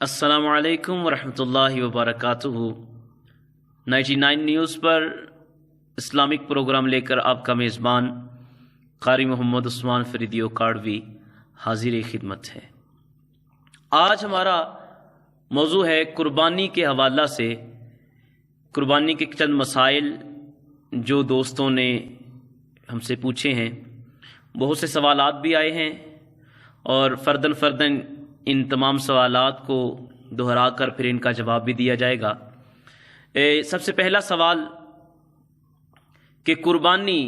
السلام علیکم ورحمۃ اللہ وبرکاتہ۔ 99 نیوز پر اسلامک پروگرام لے کر آپ کا میزبان قاری محمد عثمان فریدی کاڑوی حاضر خدمت ہے۔ آج ہمارا موضوع ہے قربانی کے حوالہ سے قربانی کے چند مسائل جو دوستوں نے ہم سے پوچھے ہیں۔ بہت سے سوالات بھی آئے ہیں اور فرداً ان تمام سوالات کو دہرا کر پھر ان کا جواب بھی دیا جائے گا۔ سب سے پہلا سوال کہ قربانی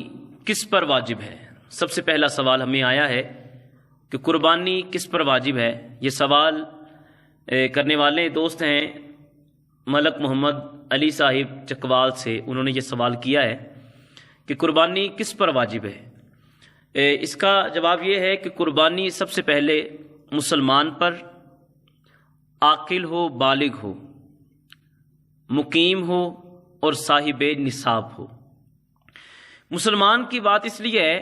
کس پر واجب ہے۔ سب سے پہلا سوال ہمیں آیا ہے کہ قربانی کس پر واجب ہے۔ یہ سوال کرنے والے دوست ہیں ملک محمد علی صاحب چکوال سے۔ انہوں نے یہ سوال کیا ہے کہ قربانی کس پر واجب ہے۔ اس کا جواب یہ ہے کہ قربانی سب سے پہلے مسلمان پر، عاقل ہو، بالغ ہو، مقیم ہو اور صاحب نصاب ہو۔ مسلمان کی بات اس لیے ہے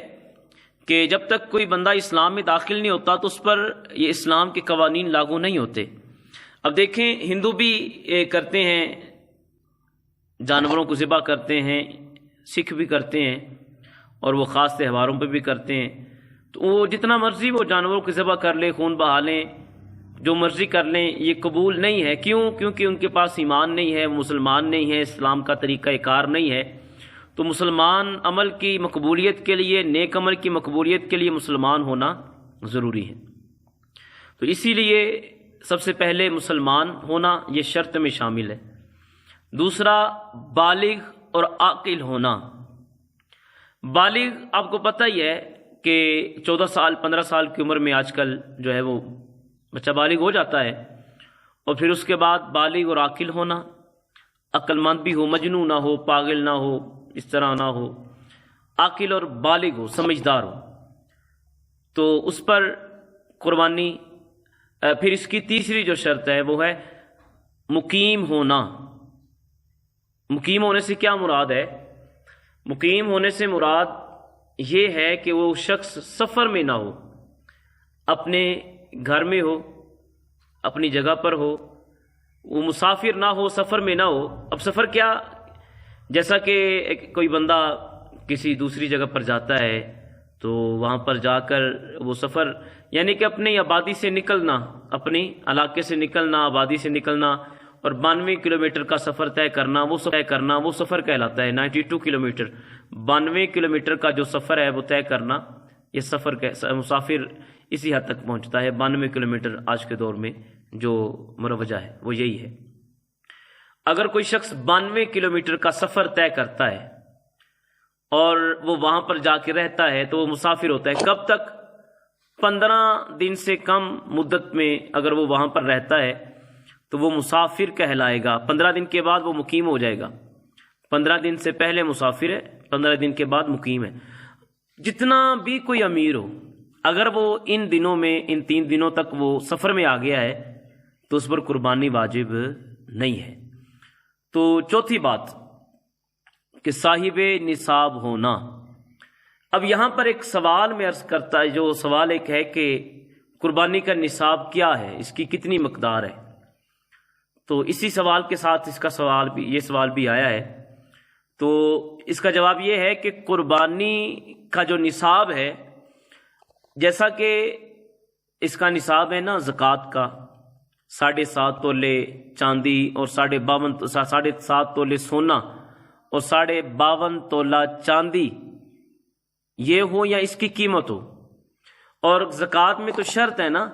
کہ جب تک کوئی بندہ اسلام میں داخل نہیں ہوتا تو اس پر یہ اسلام کے قوانین لاگو نہیں ہوتے۔ اب دیکھیں، ہندو بھی کرتے ہیں، جانوروں کو ذبح کرتے ہیں، سکھ بھی کرتے ہیں اور وہ خاص تہواروں پہ بھی کرتے ہیں۔ تو وہ جتنا مرضی وہ جانوروں کو ذبح کر لیں، خون بہا لیں، جو مرضی کر لیں، یہ قبول نہیں ہے۔ کیونکہ ان کے پاس ایمان نہیں ہے، مسلمان نہیں ہے، اسلام کا طریقہ کار نہیں ہے۔ تو مسلمان عمل کی مقبولیت کے لیے، نیک عمل کی مقبولیت کے لیے مسلمان ہونا ضروری ہے۔ تو اسی لیے سب سے پہلے مسلمان ہونا یہ شرط میں شامل ہے۔ دوسرا، بالغ اور عاقل ہونا۔ بالغ آپ کو پتہ ہی ہے کہ 14 سال 15 سال کی عمر میں آج کل جو ہے وہ بچہ بالغ ہو جاتا ہے، اور پھر اس کے بعد بالغ اور عاقل ہونا، عقل مند بھی ہو، مجنون نہ ہو، پاگل نہ ہو، اس طرح نہ ہو، عاقل اور بالغ ہو، سمجھدار ہو، تو اس پر قربانی۔ پھر اس کی تیسری جو شرط ہے وہ ہے مقیم ہونا۔ مقیم ہونے سے کیا مراد ہے؟ مقیم ہونے سے مراد یہ ہے کہ وہ شخص سفر میں نہ ہو، اپنے گھر میں ہو، اپنی جگہ پر ہو، وہ مسافر نہ ہو، سفر میں نہ ہو۔ اب سفر کیا؟ جیسا کہ کوئی بندہ کسی دوسری جگہ پر جاتا ہے تو وہاں پر جا کر وہ سفر، یعنی کہ اپنی آبادی سے نکلنا، اپنی علاقے سے نکلنا، آبادی سے نکلنا اور 92 کلومیٹر کا سفر طے کرنا، وہ سفر کہلاتا ہے۔ 92 کلومیٹر، 92 کلومیٹر کا جو سفر ہے وہ طے کرنا، یہ سفر مسافر اسی حد تک پہنچتا ہے۔ 92 کلومیٹر آج کے دور میں جو مروجہ ہے وہ یہی ہے۔ اگر کوئی شخص 92 کلومیٹر کا سفر طے کرتا ہے اور وہ وہاں پر جا کے رہتا ہے تو وہ مسافر ہوتا ہے۔ کب تک؟ 15 دن سے کم مدت میں اگر وہ وہاں پر رہتا ہے تو وہ مسافر کہلائے گا۔ 15 دن کے بعد وہ مقیم ہو جائے گا۔ 15 دن سے پہلے مسافر ہے، 15 دن کے بعد مقیم ہے۔ جتنا بھی کوئی امیر ہو، اگر وہ ان دنوں میں، ان 3 دنوں تک وہ سفر میں آ گیا ہے تو اس پر قربانی واجب نہیں ہے۔ تو چوتھی بات کہ صاحب نصاب ہونا۔ اب یہاں پر ایک سوال میں عرض کرتا ہے، جو سوال ایک ہے کہ قربانی کا نصاب کیا ہے، اس کی کتنی مقدار ہے۔ تو اسی سوال کے ساتھ یہ سوال بھی آیا ہے۔ تو اس کا جواب یہ ہے کہ قربانی کا جو نصاب ہے، جیسا کہ اس کا نصاب ہے نا زکوٰۃ کا، 7.5 تولے چاندی اور 7.5 تولے سونا اور 52.5 تولہ چاندی، یہ ہو یا اس کی قیمت ہو۔ اور زکوٰۃ میں تو شرط ہے نا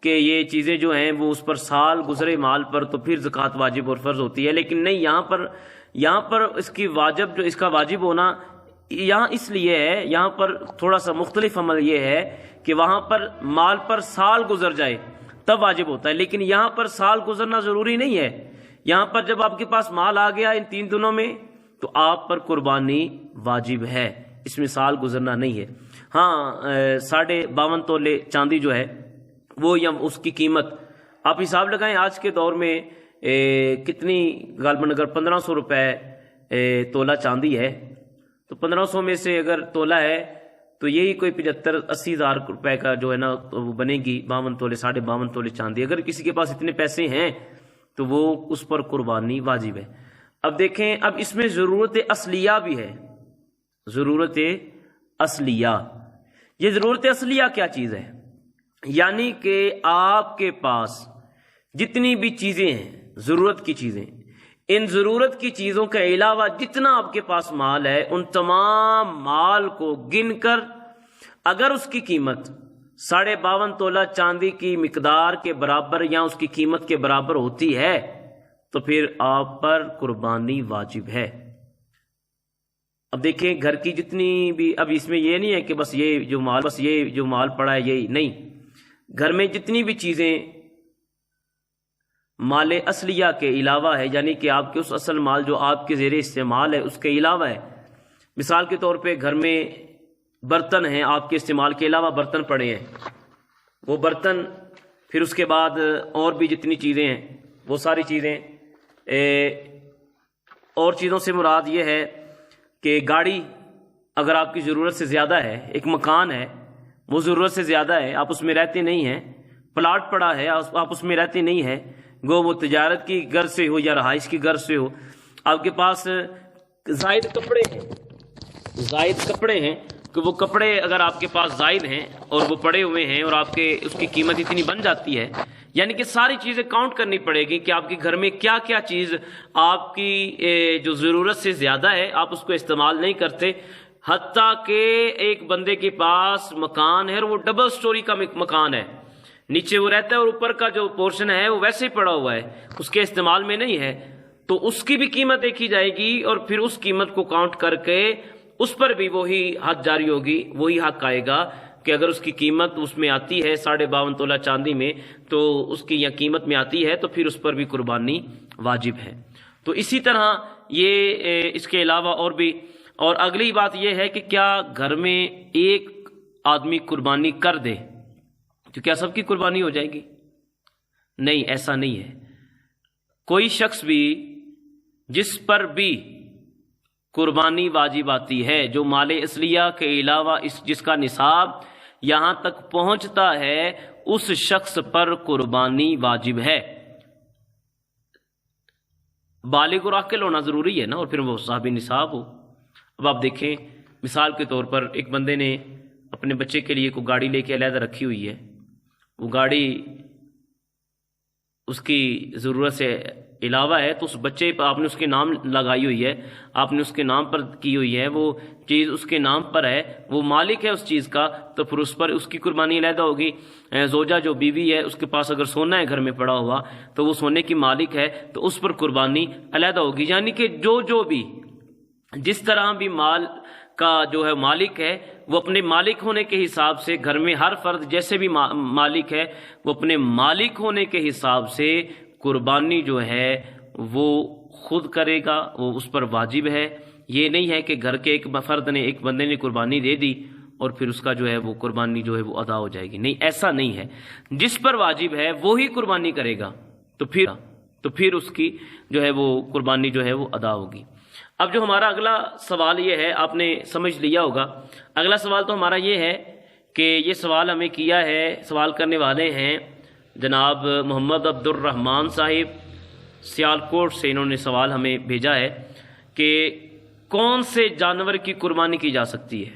کہ یہ چیزیں جو ہیں وہ اس پر سال گزرے مال پر تو پھر زکوٰۃ واجب اور فرض ہوتی ہے۔ لیکن نہیں، یہاں پر اس کا واجب ہونا یہاں اس لیے ہے، یہاں پر تھوڑا سا مختلف عمل یہ ہے کہ وہاں پر مال پر سال گزر جائے تب واجب ہوتا ہے، لیکن یہاں پر سال گزرنا ضروری نہیں ہے۔ یہاں پر جب آپ کے پاس مال آ گیا ان 3 دنوں میں تو آپ پر قربانی واجب ہے، اس میں سال گزرنا نہیں ہے۔ ہاں، 52.5 تولے چاندی جو ہے وہ یا اس کی قیمت آپ حساب لگائیں آج کے دور میں کتنی، غالباً اگر 1500 روپے تولہ چاندی ہے تو 1500 میں سے اگر تولہ ہے تو یہی کوئی 75-80 ہزار روپے کا جو ہے نا وہ بنے گی 52 تولے 52.5 تولے چاندی. اگر کسی کے پاس اتنے پیسے ہیں تو وہ اس پر قربانی واجب ہے. اب دیکھیں، اب اس میں ضرورت اصلیہ بھی ہے. ضرورت اصلیہ، یہ ضرورت اصلیہ کیا چیز ہے؟ یعنی کہ آپ کے پاس جتنی بھی چیزیں ہیں، ضرورت کی چیزیں، ان ضرورت کی چیزوں کے علاوہ جتنا آپ کے پاس مال ہے، ان تمام مال کو گن کر اگر اس کی قیمت 52.5 تولہ چاندی کی مقدار کے برابر یا اس کی قیمت کے برابر ہوتی ہے تو پھر آپ پر قربانی واجب ہے. اب دیکھیں گھر کی جتنی بھی، اب اس میں یہ نہیں ہے کہ بس یہ جو مال پڑا ہے یہی نہیں، گھر میں جتنی بھی چیزیں مال اصلیہ کے علاوہ ہے، یعنی کہ آپ کے اس اصل مال جو آپ کے زیر استعمال ہے اس کے علاوہ ہے. مثال کے طور پہ گھر میں برتن ہیں، آپ کے استعمال کے علاوہ برتن پڑے ہیں، وہ برتن، پھر اس کے بعد اور بھی جتنی چیزیں ہیں وہ ساری چیزیں، اور چیزوں سے مراد یہ ہے کہ گاڑی اگر آپ کی ضرورت سے زیادہ ہے، ایک مکان ہے وہ ضرورت سے زیادہ ہے، آپ اس میں رہتے نہیں ہیں، پلاٹ پڑا ہے آپ اس میں رہتے نہیں ہیں، گو وہ تجارت کی غرض سے ہو یا رہائش کی غرض سے ہو، آپ کے پاس زائد کپڑے ہیں کہ وہ کپڑے اگر آپ کے پاس زائد ہیں اور وہ پڑے ہوئے ہیں اور آپ کے اس کی قیمت اتنی بن جاتی ہے، یعنی کہ ساری چیزیں کاؤنٹ کرنی پڑے گی کہ آپ کے گھر میں کیا کیا چیز آپ کی جو ضرورت سے زیادہ ہے آپ اس کو استعمال نہیں کرتے. حتیٰ کہ ایک بندے کے پاس مکان ہے اور وہ ڈبل سٹوری کا مکان ہے، نیچے وہ رہتا ہے اور اوپر کا جو پورشن ہے وہ ویسے ہی پڑا ہوا ہے، اس کے استعمال میں نہیں ہے، تو اس کی بھی قیمت دیکھی جائے گی اور پھر اس قیمت کو کاؤنٹ کر کے اس پر بھی وہی حق جاری ہوگی، وہی حق آئے گا کہ اگر اس کی قیمت اس میں آتی ہے 52.5 تولہ چاندی میں تو اس کی یا قیمت میں آتی ہے تو پھر اس پر بھی قربانی واجب ہے. تو اسی طرح یہ اس کے علاوہ اور بھی، اور اگلی بات یہ ہے کہ کیا گھر میں ایک آدمی قربانی کر دے تو کیا سب کی قربانی ہو جائے گی؟ نہیں، ایسا نہیں ہے. کوئی شخص بھی جس پر بھی قربانی واجب آتی ہے، جو مال اصلیہ کے علاوہ جس کا نصاب یہاں تک پہنچتا ہے، اس شخص پر قربانی واجب ہے. بالغ اور عاقل ہونا ضروری ہے نا، اور پھر وہ صاحب نصاب ہو. اب آپ دیکھیں، مثال کے طور پر ایک بندے نے اپنے بچے کے لیے کوئی گاڑی لے کے علیحدہ رکھی ہوئی ہے، وہ گاڑی اس کی ضرورت سے علاوہ ہے تو اس بچے پر آپ نے اس کے نام لگائی ہوئی ہے، آپ نے اس کے نام پر کی ہوئی ہے، وہ چیز اس کے نام پر ہے، وہ مالک ہے اس چیز کا، تو پھر اس پر اس کی قربانی علیحدہ ہوگی. زوجہ جو بیوی ہے اس کے پاس اگر سونا ہے گھر میں پڑا ہوا تو وہ سونے کی مالک ہے تو اس پر قربانی علیحدہ ہوگی. یعنی کہ جو بھی جس طرح بھی مال کا جو ہے مالک ہے وہ اپنے مالک ہونے کے حساب سے، گھر میں ہر فرد جیسے بھی مالک ہے وہ اپنے مالک ہونے کے حساب سے قربانی جو ہے وہ خود کرے گا، وہ اس پر واجب ہے. یہ نہیں ہے کہ گھر کے ایک فرد نے، ایک بندے نے قربانی دے دی اور پھر اس کا جو ہے وہ قربانی جو ہے وہ ادا ہو جائے گی. نہیں، ایسا نہیں ہے. جس پر واجب ہے وہی قربانی کرے گا تو پھر اس کی جو ہے وہ قربانی جو ہے وہ ادا ہوگی. اب جو ہمارا اگلا سوال یہ ہے، آپ نے سمجھ لیا ہوگا، اگلا سوال تو ہمارا یہ ہے کہ یہ سوال ہمیں کیا ہے، سوال کرنے والے ہیں جناب محمد عبد الرحمن صاحب سیالکوٹ سے. انہوں نے سوال ہمیں بھیجا ہے کہ کون سے جانور کی قربانی کی جا سکتی ہے.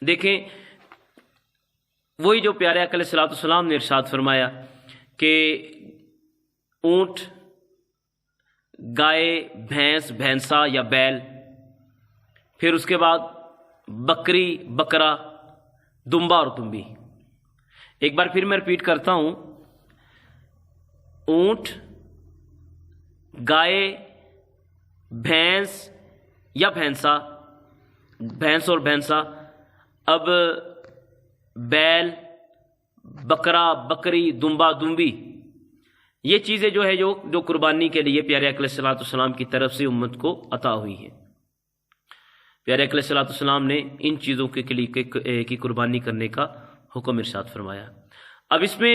دیکھیں، وہی جو پیارے آقا علیہ الصلوۃ والسلام نے ارشاد فرمایا کہ اونٹ، گائے، بھینس، بھینسا یا بیل، پھر اس کے بعد بکری، بکرا، دمبا اور دمبی. ایک بار پھر میں ریپیٹ کرتا ہوں، اونٹ، گائے، بھینس یا بھینسا، بھینس اور بھینسا، اب بیل، بکرا، بکری، دمبا، دمبی، یہ چیزیں جو ہے جو قربانی کے لیے پیارے آقا علیہ الصلوۃ والسلام کی طرف سے امت کو عطا ہوئی ہیں. پیارے آقا علیہ الصلوۃ والسلام نے ان چیزوں کی قربانی کرنے کا حکم ارشاد فرمایا. اب اس میں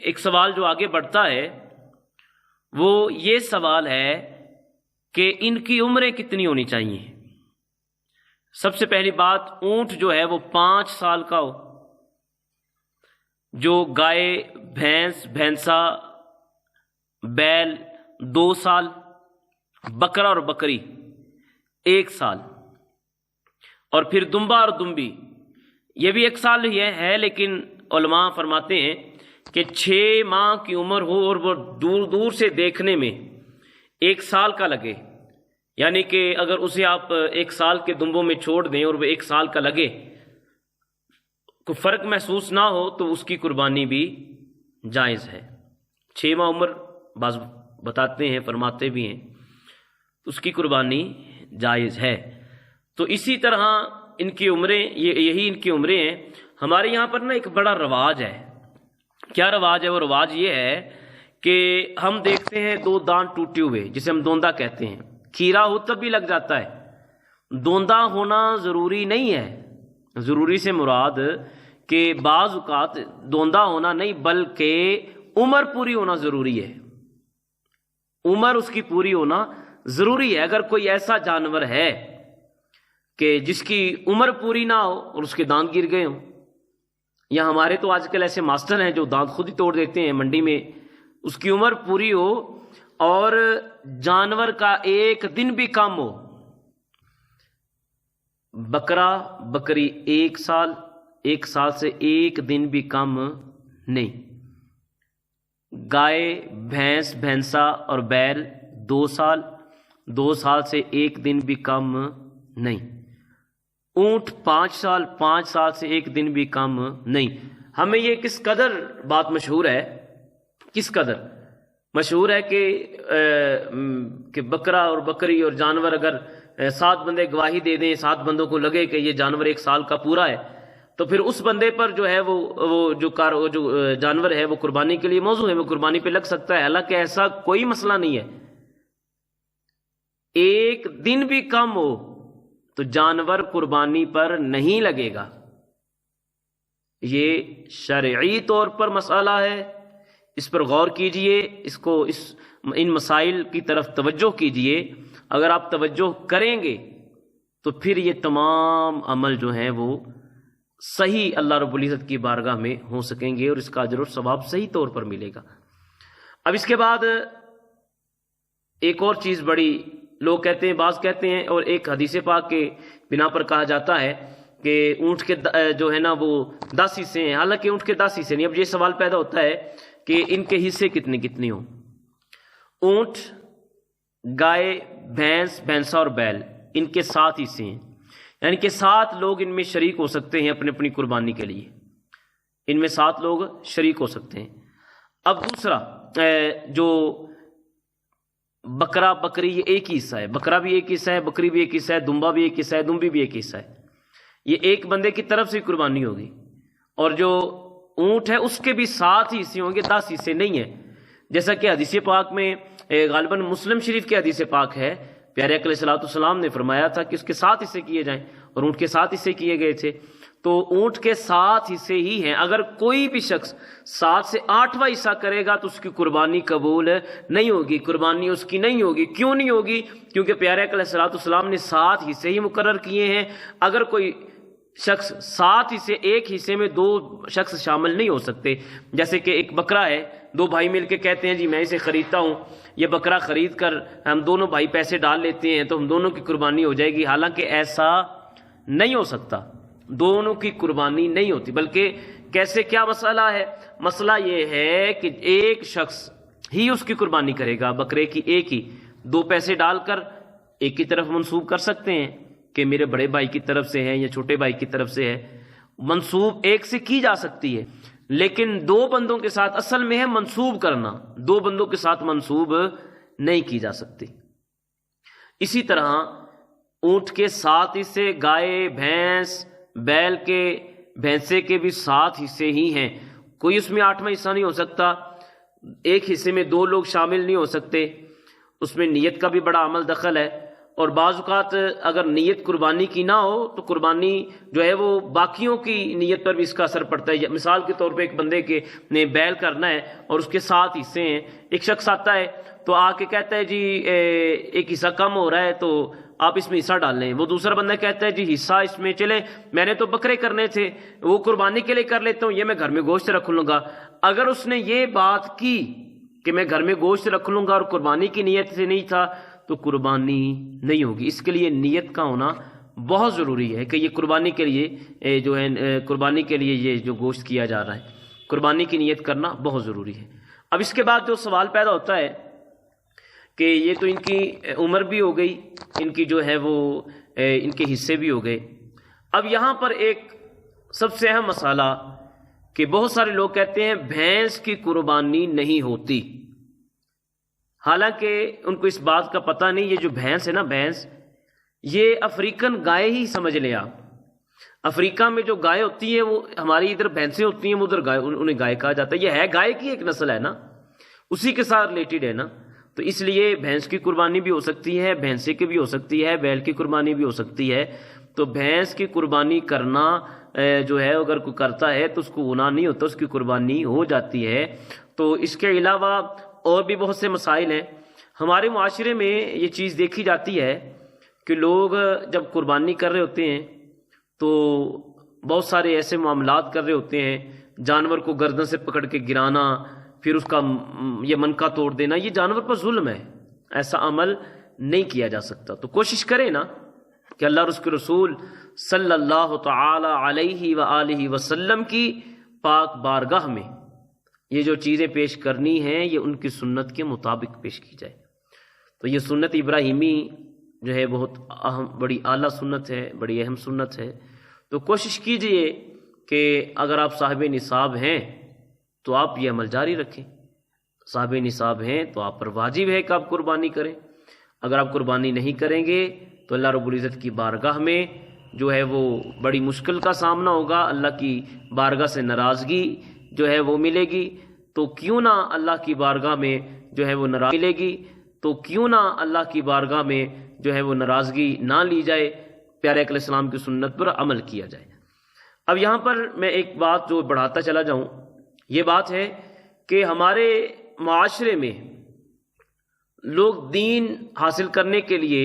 ایک سوال جو آگے بڑھتا ہے وہ یہ سوال ہے کہ ان کی عمریں کتنی ہونی چاہیے. سب سے پہلی بات، اونٹ جو ہے وہ 5 سال کا ہو، جو گائے، بھینس، بھینسا، بیل 2 سال، بکرا اور بکری 1 سال، اور پھر دمبا اور دمبی یہ بھی 1 سال ہی ہے، لیکن علماء فرماتے ہیں کہ 6 ماہ کی عمر ہو اور وہ دور دور سے دیکھنے میں 1 سال کا لگے، یعنی کہ اگر اسے آپ 1 سال کے دمبوں میں چھوڑ دیں اور وہ 1 سال کا لگے، کوئی فرق محسوس نہ ہو، تو اس کی قربانی بھی جائز ہے۔ 6 ماہ عمر بعض بتاتے ہیں، فرماتے بھی ہیں، اس کی قربانی جائز ہے۔ تو اسی طرح ان کی عمریں، یہی ان کی عمریں ہیں۔ ہمارے یہاں پر نا ایک بڑا رواج ہے۔ کیا رواج ہے؟ وہ رواج یہ ہے کہ ہم دیکھتے ہیں 2 دانت ٹوٹے ہوئے، جسے ہم دوندا کہتے ہیں، کھیرا ہو تب بھی لگ جاتا ہے۔ دوندا ہونا ضروری نہیں ہے، ضروری سے مراد کہ بعض اوقات دوندا ہونا نہیں، بلکہ عمر پوری ہونا ضروری ہے۔ عمر اس کی پوری ہونا ضروری ہے۔ اگر کوئی ایسا جانور ہے کہ جس کی عمر پوری نہ ہو اور اس کے دانت گر گئے ہوں، یا ہمارے تو آج کل ایسے ماسٹر ہیں جو دانت خود ہی توڑ دیتے ہیں منڈی میں، اس کی عمر پوری ہو اور جانور کا 1 دن بھی کم ہو، بکرا بکری 1 سال، 1 سال سے 1 دن بھی کم نہیں، گائے، بھینس، بھینسا اور بیل 2 سال، 2 سال سے 1 دن بھی کم نہیں، اونٹ 5 سال، 5 سال سے 1 دن بھی کم نہیں۔ ہمیں یہ کس قدر بات مشہور ہے، کس قدر مشہور ہے کہ بکرا اور بکری اور جانور اگر 7 بندے گواہی دے دیں، 7 بندوں کو لگے کہ یہ جانور 1 سال کا پورا ہے، تو پھر اس بندے پر جو ہے وہ جو جانور ہے وہ قربانی کے لیے موزوں ہے، وہ قربانی پہ لگ سکتا ہے۔ حالانکہ ایسا کوئی مسئلہ نہیں ہے، 1 دن بھی کم ہو تو جانور قربانی پر نہیں لگے گا۔ یہ شرعی طور پر مسئلہ ہے، اس پر غور کیجئے، ان مسائل کی طرف توجہ کیجئے۔ اگر آپ توجہ کریں گے تو پھر یہ تمام عمل جو ہیں وہ صحیح اللہ رب العزت کی بارگاہ میں ہو سکیں گے، اور اس کا اجر و ثواب صحیح طور پر ملے گا۔ اب اس کے بعد ایک اور چیز بڑی لوگ کہتے ہیں، بعض کہتے ہیں، اور ایک حدیث پاک کے بنا پر کہا جاتا ہے کہ اونٹ کے جو ہے نا وہ 10 حصے ہیں، حالانکہ اونٹ کے 10 حصے نہیں۔ اب یہ سوال پیدا ہوتا ہے کہ ان کے حصے کتنے ہوں۔ اونٹ، گائے، بھینس، بھینسا اور بیل، ان کے 7 حصے ہیں، یعنی کہ 7 لوگ ان میں شریک ہو سکتے ہیں اپنی اپنی قربانی کے لیے، ان میں 7 لوگ شریک ہو سکتے ہیں۔ اب دوسرا جو بکرا بکری، یہ ایک ہی حصہ ہے، بکرا بھی ایک حصہ ہے، بکری بھی ایک حصہ ہے، دمبا بھی ایک حصہ ہے، دمبی بھی ایک حصہ ہے، یہ ایک بندے کی طرف سے قربانی ہوگی۔ اور جو اونٹ ہے اس کے بھی 7 ہی حصے ہوں گے، 10 حصے نہیں ہیں، جیسا کہ حدیث پاک میں غالباً مسلم شریف کے حدیث پاک ہے، پیارے آقا علیہ السلام نے فرمایا تھا کہ اس کے 7 حصے کیے جائیں، اور اونٹ کے 7 حصے کیے گئے تھے۔ تو اونٹ کے 7 حصے ہی ہیں، اگر کوئی بھی شخص 7 سے 8واں حصہ کرے گا تو اس کی قربانی قبول نہیں ہوگی، قربانی اس کی نہیں ہوگی۔ کیوں نہیں ہوگی؟ کیونکہ پیارے آقا علیہ السلام نے 7 حصے ہی مقرر کیے ہیں۔ اگر کوئی شخص 7 حصے، ایک حصے میں 2 شخص شامل نہیں ہو سکتے، جیسے کہ ایک بکرا ہے، 2 بھائی مل کے کہتے ہیں جی میں اسے خریدتا ہوں، یہ بکرا خرید کر ہم دونوں بھائی پیسے ڈال لیتے ہیں تو ہم دونوں کی قربانی ہو جائے گی، حالانکہ ایسا نہیں ہو سکتا، دونوں کی قربانی نہیں ہوتی۔ بلکہ کیسے، کیا مسئلہ ہے؟ مسئلہ یہ ہے کہ ایک شخص ہی اس کی قربانی کرے گا، بکرے کی ایک ہی، 2 پیسے ڈال کر ایک کی طرف منسوب کر سکتے ہیں کہ میرے بڑے بھائی کی طرف سے ہے یا چھوٹے بھائی کی طرف سے ہے، منسوب ایک سے کی جا سکتی ہے، لیکن 2 بندوں کے ساتھ اصل میں ہے منسوب کرنا، 2 بندوں کے ساتھ منسوب نہیں کی جا سکتی۔ اسی طرح اونٹ کے 7 حصے، گائے، بھینس، بیل کے، بھینسے کے بھی 7 حصے ہی ہیں، کوئی اس میں 8واں حصہ نہیں ہو سکتا، ایک حصے میں 2 لوگ شامل نہیں ہو سکتے، اس میں نیت کا بھی بڑا عمل دخل ہے۔ اور بعض اوقات اگر نیت قربانی کی نہ ہو تو قربانی جو ہے وہ باقیوں کی نیت پر بھی اس کا اثر پڑتا ہے۔ مثال کے طور پہ ایک بندے کے نے بیل کرنا ہے اور اس کے 7 حصے ہیں، ایک شخص آتا ہے تو آ کے کہتا ہے جی ایک حصہ کم ہو رہا ہے، تو آپ اس میں حصہ ڈال لیں۔ وہ دوسرا بندہ کہتا ہے جی حصہ اس میں چلے، میں نے تو بکرے کرنے تھے، وہ قربانی کے لیے کر لیتا ہوں، یہ میں گھر میں گوشت رکھ لوں گا۔ اگر اس نے یہ بات کی کہ میں گھر میں گوشت رکھ لوں گا اور قربانی کی نیت سے نہیں تھا تو قربانی نہیں ہوگی۔ اس کے لیے نیت کا ہونا بہت ضروری ہے کہ یہ قربانی کے لیے جو ہے قربانی کے لیے یہ جو گوشت کیا جا رہا ہے، قربانی کی نیت کرنا بہت ضروری ہے۔ اب اس کے بعد جو سوال پیدا ہوتا ہے کہ یہ تو ان کی عمر بھی ہو گئی، ان کی جو ہے وہ ان کے حصے بھی ہو گئے۔ اب یہاں پر ایک سب سے اہم مسئلہ کہ بہت سارے لوگ کہتے ہیں بھینس کی قربانی نہیں ہوتی، حالانکہ ان کو اس بات کا پتہ نہیں۔ یہ جو بھینس ہے نا، بھینس یہ افریقن گائے ہی سمجھ لیں آپ۔ افریقہ میں جو گائے ہوتی ہیں وہ ہماری ادھر بھینسیں ہوتی ہیں، ادھر گائے، انہیں گائے کہا جاتا ہے۔ یہ ہے گائے کی ایک نسل ہے نا، اسی کے ساتھ ریلیٹڈ ہے نا، تو اس لیے بھینس کی قربانی بھی ہو سکتی ہے، بھینسے کی بھی ہو سکتی ہے، بیل کی قربانی بھی ہو سکتی ہے۔ تو بھینس کی قربانی کرنا جو ہے اگر کوئی کرتا ہے تو اس کو گناہ نہیں ہوتا، اس کی قربانی ہو جاتی ہے۔ تو اس کے علاوہ اور بھی بہت سے مسائل ہیں۔ ہمارے معاشرے میں یہ چیز دیکھی جاتی ہے کہ لوگ جب قربانی کر رہے ہوتے ہیں تو بہت سارے ایسے معاملات کر رہے ہوتے ہیں، جانور کو گردن سے پکڑ کے گرانا، پھر اس کا یہ منکا توڑ دینا، یہ جانور پر ظلم ہے، ایسا عمل نہیں کیا جا سکتا۔ تو کوشش کریں نا کہ اللہ اور اس کے رسول صلی اللہ تعالی علیہ وآلہ وسلم کی پاک بارگاہ میں یہ جو چیزیں پیش کرنی ہیں یہ ان کی سنت کے مطابق پیش کی جائے۔ تو یہ سنت ابراہیمی جو ہے بہت اہم، بڑی اعلیٰ سنت ہے، بڑی اہم سنت ہے۔ تو کوشش کیجئے کہ اگر آپ صاحب نصاب ہیں تو آپ یہ عمل جاری رکھیں، صاحب نصاب ہیں تو آپ پر واجب ہے کہ آپ قربانی کریں۔ اگر آپ قربانی نہیں کریں گے تو اللہ رب العزت کی بارگاہ میں جو ہے وہ بڑی مشکل کا سامنا ہوگا، اللہ کی بارگاہ سے ناراضگی جو ہے وہ ملے گی۔ تو کیوں نہ اللہ کی بارگاہ میں جو ہے وہ ناراضگی ملے گی، تو کیوں نہ اللہ کی بارگاہ میں جو ہے وہ ناراضگی نہ لی جائے، پیارے اقلیت السلام کی سنت پر عمل کیا جائے۔ اب یہاں پر میں ایک بات جو بڑھاتا چلا جاؤں، یہ بات ہے کہ ہمارے معاشرے میں لوگ دین حاصل کرنے کے لیے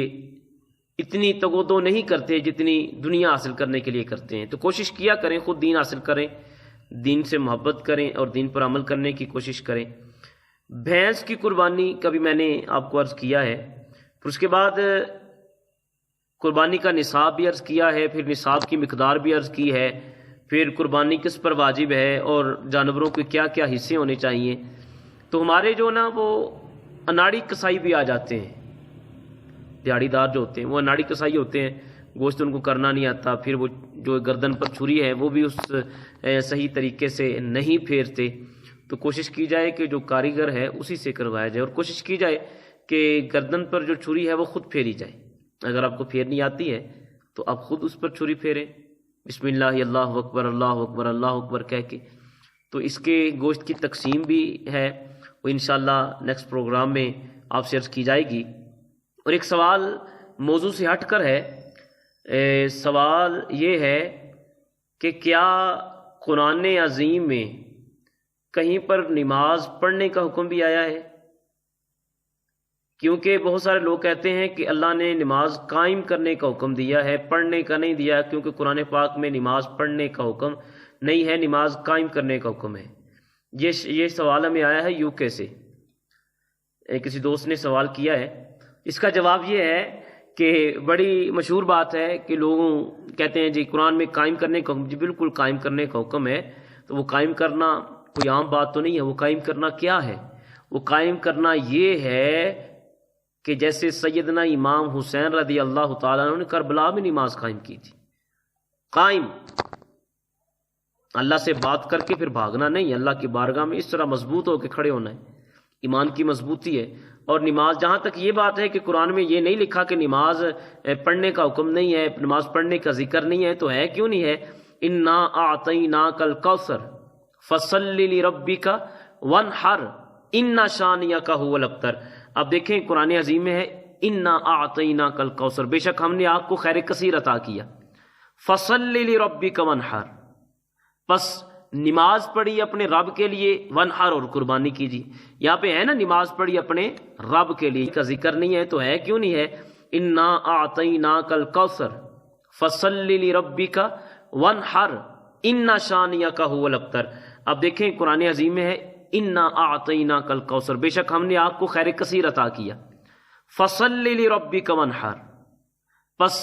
اتنی تگودو نہیں کرتے جتنی دنیا حاصل کرنے کے لیے کرتے ہیں۔ تو کوشش کیا کریں خود دین حاصل کریں، دین سے محبت کریں اور دین پر عمل کرنے کی کوشش کریں۔ بھینس کی قربانی کا بھی میں نے آپ کو عرض کیا ہے، پھر اس کے بعد قربانی کا نصاب بھی عرض کیا ہے، پھر نصاب کی مقدار بھی عرض کی ہے، پھر قربانی کس پر واجب ہے اور جانوروں کے کیا کیا حصے ہونے چاہیے۔ تو ہمارے جو نا وہ اناڑی کسائی بھی آ جاتے ہیں، دیہڑی دار جو ہوتے ہیں وہ اناڑی کسائی ہوتے ہیں، گوشت ان کو کرنا نہیں آتا، پھر وہ جو گردن پر چھری ہے وہ بھی اس صحیح طریقے سے نہیں پھیرتے۔ تو کوشش کی جائے کہ جو کاریگر ہے اسی سے کروایا جائے، اور کوشش کی جائے کہ گردن پر جو چھری ہے وہ خود پھیری جائے۔ اگر آپ کو پھیرنی آتی ہے تو آپ خود اس پر چھری پھیریں، بسم اللہ اللہ اکبر اللہ اکبر اللہ اکبر کہہ کے۔ تو اس کے گوشت کی تقسیم بھی ہے، وہ انشاءاللہ نیکسٹ پروگرام میں آپ سے عرض کی جائے گی۔ اور ایک سوال موضوع سے ہٹ کر ہے، سوال یہ ہے کہ کیا قرآن عظیم میں کہیں پر نماز پڑھنے کا حکم بھی آیا ہے؟ کیونکہ بہت سارے لوگ کہتے ہیں کہ اللہ نے نماز قائم کرنے کا حکم دیا ہے، پڑھنے کا نہیں دیا، کیونکہ قرآن پاک میں نماز پڑھنے کا حکم نہیں ہے، نماز قائم کرنے کا حکم ہے۔ یہ سوال ہمیں آیا ہے یو کے سے، کسی دوست نے سوال کیا ہے۔ اس کا جواب یہ ہے کہ بڑی مشہور بات ہے کہ لوگ کہتے ہیں جی قرآن میں قائم کرنے کا حکم، جی بالکل قائم کرنے کا حکم ہے۔ تو وہ قائم کرنا کوئی عام بات تو نہیں ہے، وہ قائم کرنا کیا ہے؟ وہ قائم کرنا یہ ہے کہ جیسے سیدنا امام حسین رضی اللہ تعالیٰ عنہ نے کربلا میں نماز قائم کی تھی، قائم، اللہ سے بات کر کے پھر بھاگنا نہیں، اللہ کی بارگاہ میں اس طرح مضبوط ہو کے کھڑے ہونا ہے، ایمان کی مضبوطی ہے۔ اور نماز، جہاں تک یہ بات ہے کہ قرآن میں یہ نہیں لکھا کہ نماز پڑھنے کا حکم نہیں ہے، نماز پڑھنے کا ذکر نہیں ہے، تو ہے کیوں نہیں ہے؟ انا اعطیناک الکوثر فصلی لربک وانحر ان شانئک هو الابتر۔ اب دیکھیں قرآن عظیم میں ہے انا اعطیناک الکوثر، بے شک ہم نے آپ کو خیر کثیر عطا کیا، فصلی لربک وانحر، پس نماز پڑھی اپنے رب کے لیے، وانحر اور قربانی کیجیے۔ یہاں پہ ہے نا نماز پڑھی اپنے رب کے لیے کا ذکر نہیں ہے، تو ہے کیوں نہیں ہے؟ انا اعطیناک الکوثر فصلی لربک وانحر ان شانیک هو الابتر۔ اب دیکھیں قرآن عظیم میں ہے انا اعطیناک الکوثر، بے شک ہم نے آپ کو خیر کثیر عطا کیا، فصلی لربک وانحر، پس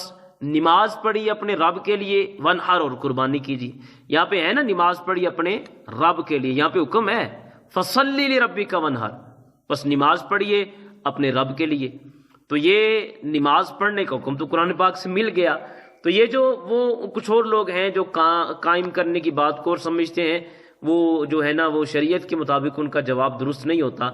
نماز پڑھی اپنے رب کے لیے، وانحر اور قربانی کیجیے۔ یہاں پہ ہے نا نماز پڑھی اپنے رب کے لیے، یہاں پہ حکم ہے فصلی لربک وانحر، پس نماز پڑھیے اپنے رب کے لیے۔ تو یہ نماز پڑھنے کا حکم تو قرآن پاک سے مل گیا۔ تو یہ جو وہ کچھ اور لوگ ہیں جو قائم کرنے کی بات کو اور سمجھتے ہیں، وہ جو ہے نا وہ شریعت کے مطابق ان کا جواب درست نہیں ہوتا۔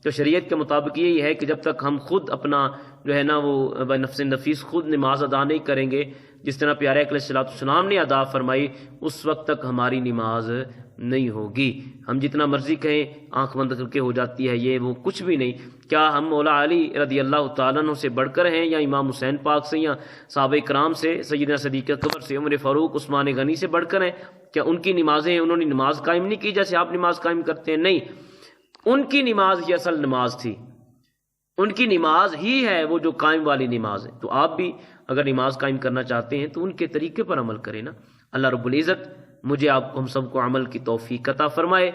تو شریعت کے مطابق یہی ہے کہ جب تک ہم خود اپنا جو ہے نا وہ نفس نفیس خود نماز ادا نہیں کریں گے، جس طرح پیارے علیہ الصلوۃ والسلام نے ادا فرمائی، اس وقت تک ہماری نماز نہیں ہوگی۔ ہم جتنا مرضی کہیں آنکھ بند کر کے ہو جاتی ہے، یہ وہ کچھ بھی نہیں۔ کیا ہم مولا علی رضی اللہ تعالیٰ عنہ سے بڑھ کر ہیں، یا امام حسین پاک سے، یا صحابہ کرام سے، سیدنا صدیق اکبر سے، عمر فاروق، عثمان غنی سے بڑھ کر ہیں؟ کیا ان کی نمازیں انہوں نے نماز قائم نہیں کی جیسے آپ نماز قائم کرتے ہیں؟ نہیں، ان کی نماز ہی اصل نماز تھی، ان کی نماز ہی ہے وہ جو قائم والی نماز ہے۔ تو آپ بھی اگر نماز قائم کرنا چاہتے ہیں تو ان کے طریقے پر عمل کریں نا۔ اللہ رب العزت مجھے آپ کو ہم سب کو عمل کی توفیق عطا فرمائے،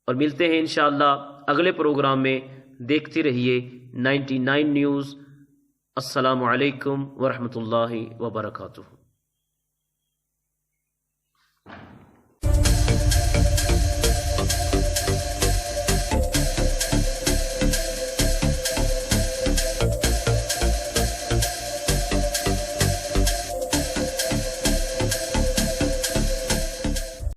اور ملتے ہیں انشاءاللہ اگلے پروگرام میں۔ دیکھتے رہیے 99 نیوز۔ السلام علیکم ورحمۃ اللہ وبرکاتہ۔